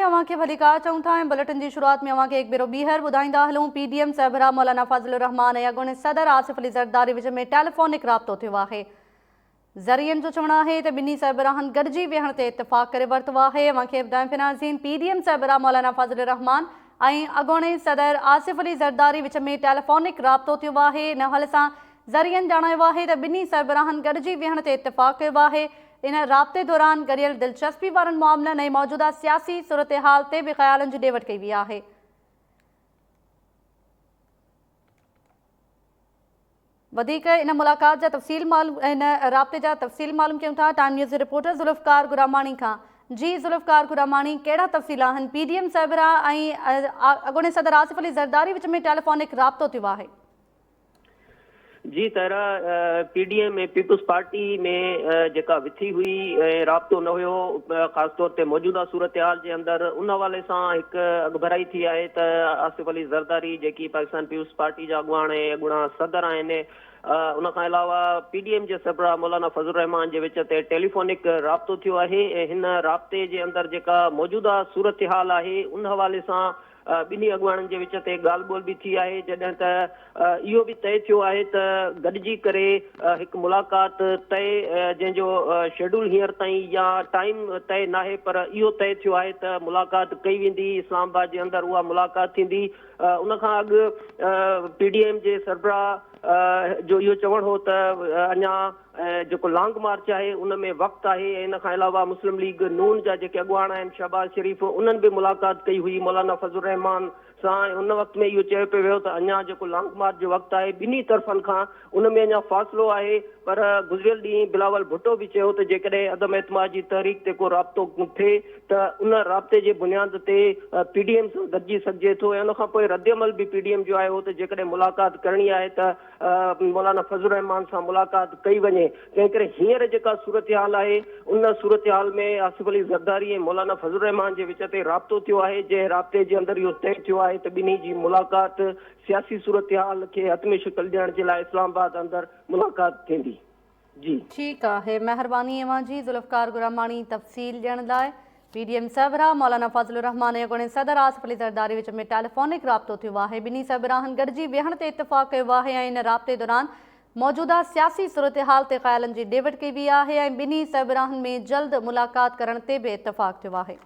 में अवां खे भली कार चऊं था। बुलेटिन की शुरुआत में अवां खे एक भेरो बीहर बुधाईंदा हलूं। पीडीएम सरबराह मौलाना फजलुर रहमान ऐं अॻूणे सदर आसिफ अली ज़रदारी विच में टेलीफोनिक राब्तो थियो आहे। ज़रियनि जो चवणु आहे त ॿिन्ही सरबराहनि गॾिजी वेहण ते इतफ़ाक़ करे वरितो आहे। अवां खे ॿुधायूं पिया नाज़रीन, पीडीएम सरबराह मौलाना फजलुर रहमान ऐं अॻूणे सदर आसिफ अली ज़रदारी विच में टेलीफोनिक राब्तो थियो आहे। इन हवाले सां ज़रियनि ॼाणायो आहे त ॿिन्ही सरबराहनि गॾिजी वेहण ते इतफ़ाक़ कयो आहे। इन राब्ते दौरान गरियल दिलचस्पी वारनि मामलनि ऐं मौजूदा सियासी सूरत हाल ते बि ख़्यालनि जी ॾेवट कई वई आहे। वधीक इन मुलाक़ात जा तफ़सील मालूम इन राब्ते जा तफ़सील मालूम कयूं था टाइम न्यूज़ रिपोर्टर ज़ुल्फ़कार गुरामाणी खां। जी ज़ुल्फ़कार गुरामाणी, कहिड़ा तफ़सील आहिनि? पीडीएम सरबराह ऐं अॻूणे सदर आसिफ अली ज़रदारी विच में टेलीफोनिक राब्तो थियो आहे। जी तरह पीडीएम में पीपल्स पार्टी में जेका विथी हुई राब्तो न हुयो, ख़ासि तौर ते मौजूदा सूरत हाल जे अंदरि उन हवाले सां हिकु अॻभराई थी आहे त आसिफ अली ज़रदारी जेकी पाकिस्तान पीपल्स पार्टी जा अॻुवाण ऐं अॻूणा सदर आहिनि, उन खां अलावा पीडीएम जे सरबराह मौलाना फजलुर रहमान जे विच ते टेलीफोनिक राब्तो थियो आहे ऐं हिन राब्ते जे अंदरि जेका मौजूदा सूरत हाल आहे उन हवाले सां ॿिन्ही अॻुवाणनि जे विच ते ॻाल्हि ॿोल बि थी आहे। जॾहिं त इहो बि तय थियो आहे त गॾिजी करे हिकु मुलाक़ात तय, जंहिंजो शेड्यूल हींअर ताईं या टाइम तय न आहे, पर इहो तय थियो आहे त मुलाक़ात कई वेंदी। इस्लामाबाद जे अंदरि उहा मुलाक़ात थींदी। उन खां अॻु पीडीएम जे सरबराह जो इहो चवणु हो त अञा जेको लॉन्ग मार्च आहे उन में वक़्तु आहे। इन खां अलावा मुस्लिम लीग नून जा जेके अॻुवाण आहिनि शहबाज शरीफ़, उन्हनि बि मुलाक़ात कई हुई मौलाना फजलुर रहमान सां। उन वक़्त में इहो चयो पियो वियो त अञा जेको लॉन्ग मार्च जो वक़्तु आहे ॿिन्ही तरफ़नि खां उन में अञा फ़ासिलो आहे। पर गुज़िरियल ॾींहुं बिलावल भुट्टो बि चयो त जेकॾहिं अदम एतमाद जी तहरीक ते को राब्तो थिए त उन राब्ते जे बुनियाद ते पीडीएम सां गॾिजी सघिजे थो। ऐं उन खां पोइ रद्दमल बि पीडीएम जो आयो हो त जेकॾहिं मुलाक़ात करणी आहे त मौलाना फजलुर रहमान सां मुलाक़ात कई वञे। तंहिं करे हींअर जेका सूरत हाल आहे उन सूरत हाल में आसिफ अली ज़रदारी ऐं मौलाना फजलुर रहमान जे विच ते राब्तो थियो आहे, जंहिं राब्ते जे अंदरि इहो तय थियो आहे त ॿिन्ही जी मुलाक़ात सियासी सूरत हाल खे हतमी शिकल ॾियण जे लाइ इस्लामाबाद अंदरि मुलाक़ात थींदी। जी ठीकु आहे, महिरबानी अवां जी ज़ुल्फ़कार गुरामाणी तफ़सील ॾियण लाइ। पीडीएम सरबराह मौलाना फजलुर रहमान ऐं अॻूणे सदर आसिफ अली ज़रदारी विच में टेलीफोनिक राब्तो थियो आहे। ॿिन्ही सरबराहनि गॾिजी वेहण ते इतफ़ाक़ कयो आहे ऐं इन राब्ते दौरान मौजूदा सियासी सूरत हाल ते ख़्यालनि जी ॾेवट कई वई आहे ऐं ॿिन्ही सरबराहनि में जल्द मुलाक़ात करण ते बि इतफ़ाक़ थियो आहे।